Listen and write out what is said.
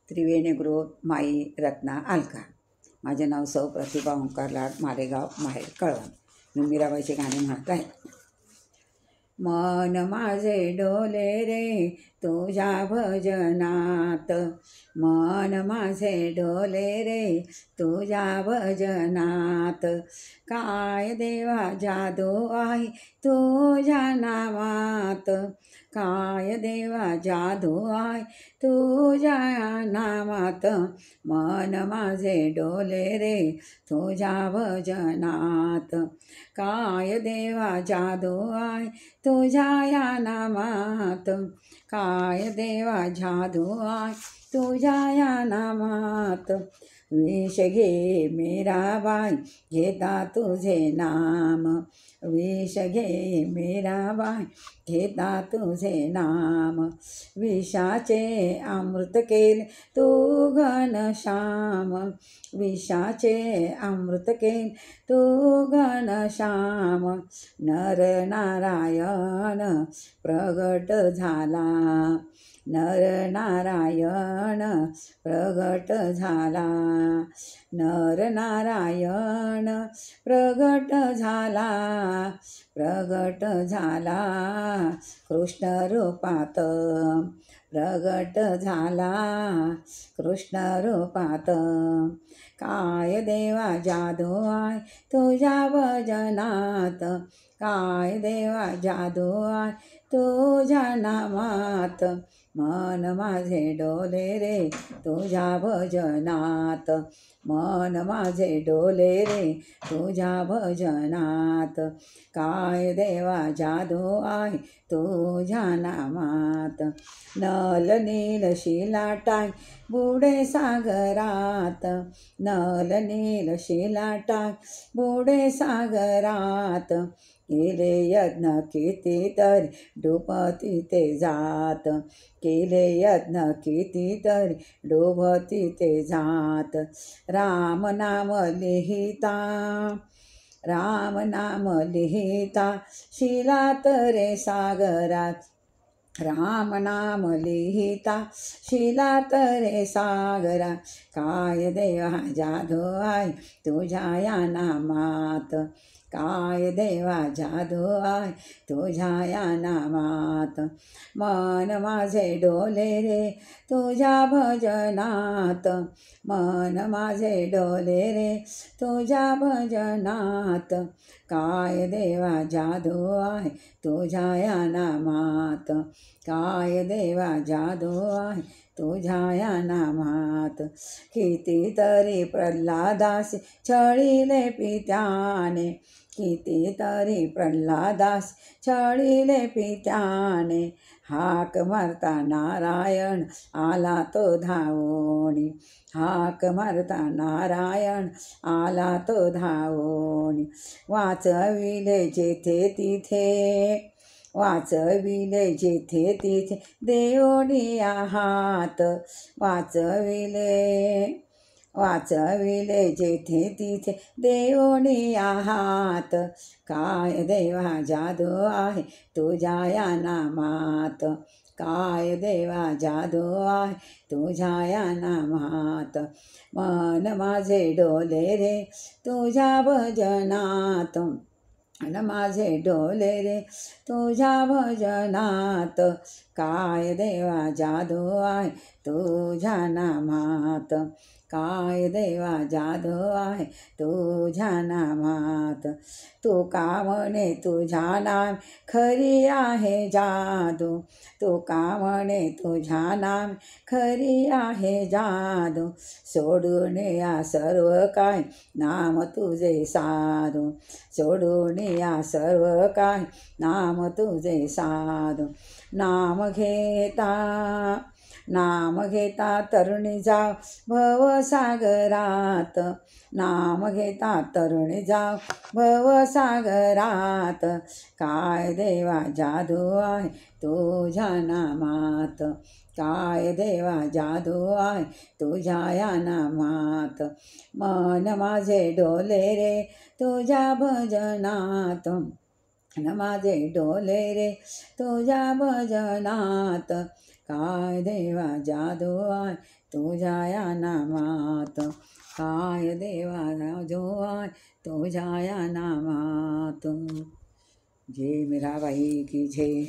त्रिवेणी गृह माई रत्ना अलका. माझे नाव सौ प्रतिभा ओंकार लाड, मालेगाव, माहेर कळवण. मी मीराबाईचे गाणे म्हणत आहे. मन माझे डोले रे तुझ्या भजनात, मन माझे डोले रे तुझ्या भजनात. काय देवा जादू आहे तुझ्या नामात, काय देवा जादू आहे तुझ्या नामात. मन माझे डोले रे तुझ्या भजनात, काय देवा जादू आहे तुझ्या या नामात, काय देवा जादू आहे तुझ्या या नामात. विष घे मीराबाई घेता तुझे नाम, विष घे मीराबाई घेता तुझे नाम. विषाचे अमृत केले तू घनश्याम, विषाचे अमृत केले तू घनश्याम. नर नारायण प्रगट झाला, नर नारायण प्रगट झाला, नर नारायण प्रगट झाला, प्रगट झाला कृष्ण रूपात, प्रगट झाला कृष्ण रूपात. काय देवा जादू आहे तुझ्या भजनात, काय देवा जादू आहे तुझ्या नामात. मन माझे डोले रे तुझ्या भजनात, मन माझे डोले रे तुझ्या भजनात. काय देवा जादू आहे तुझ्या नामात. नल नील शिलाटाय बुडे सागरात, नल नील शिलाटाय बुडे सागरात. केले यज्ञ कितीतरी डुबती ते जात, केले यज्ञ कितीतरी डुबती ते जात. राम नाम लिहिता, राम नाम लिहिता शिलात रे सागरात, राम नाम लिहिता शिलात रे सागरात. काय देवा जादू आहे तुझ्या या नामात, काय देवा जादू आहे तुझ्या या नामात. मन माझे डोले रे तुझ्या भजनात, मन माझे डोले रे तुझ्या भजनात. काय देवा जादू आहे तुझ्या या नामात, काय देवा जादू आहे तुझ्या या नामात. कितीतरी प्रल्हादास छळीले पित्याने, कितीतरी प्रल्हादास छळीले पित्याने. हाक मारता नारायण आला तो धावोनी, हाक मारता नारायण आला तो धावोनी. वाचविले जेथे तिथे, वाचविले जेथे तिथे देवोनिया हात, वाचविले, वाचविले जेथे तिथे देवोनिया हात. काय देवा जादू आहे तुझ्या या नामात, काय देवा जादू आहे तुझ्या या नामात. मन माझे डोले रे तुझ्या भजनात, मन माझे डोले रे तुझ्या भजनात. काय देवा जादू आहे तुझ्या नामात, काय देवा जादू आहे तुझ्या नामात. तू का म्हणे तुझ्या नाम खरी आहे जादू, तू का म्हणे तुझ्या नाम खरी आहे जादू. सोडून या सर्व काय नाम तुझे साधू, सोडून या सर्व काय नाम तुझे साधू. नाम घेता, नाम घेता तरुणी जाव भवसागरात, नाम घेता तरुणी जाव भवसागरात. काय देवा जादू आहे तुझ्या नामात, काय देवा जादू आहे तुझ्या या नामात. मन माझे डोले रे तुझ्या भजनात, मन माझे डोले रे तुझ्या भजनात. काय देवा जादू आहे तुझ्या या नामात, काय देवा जादू आहे तुझ्या या नामात. जय मीराबाई की जय.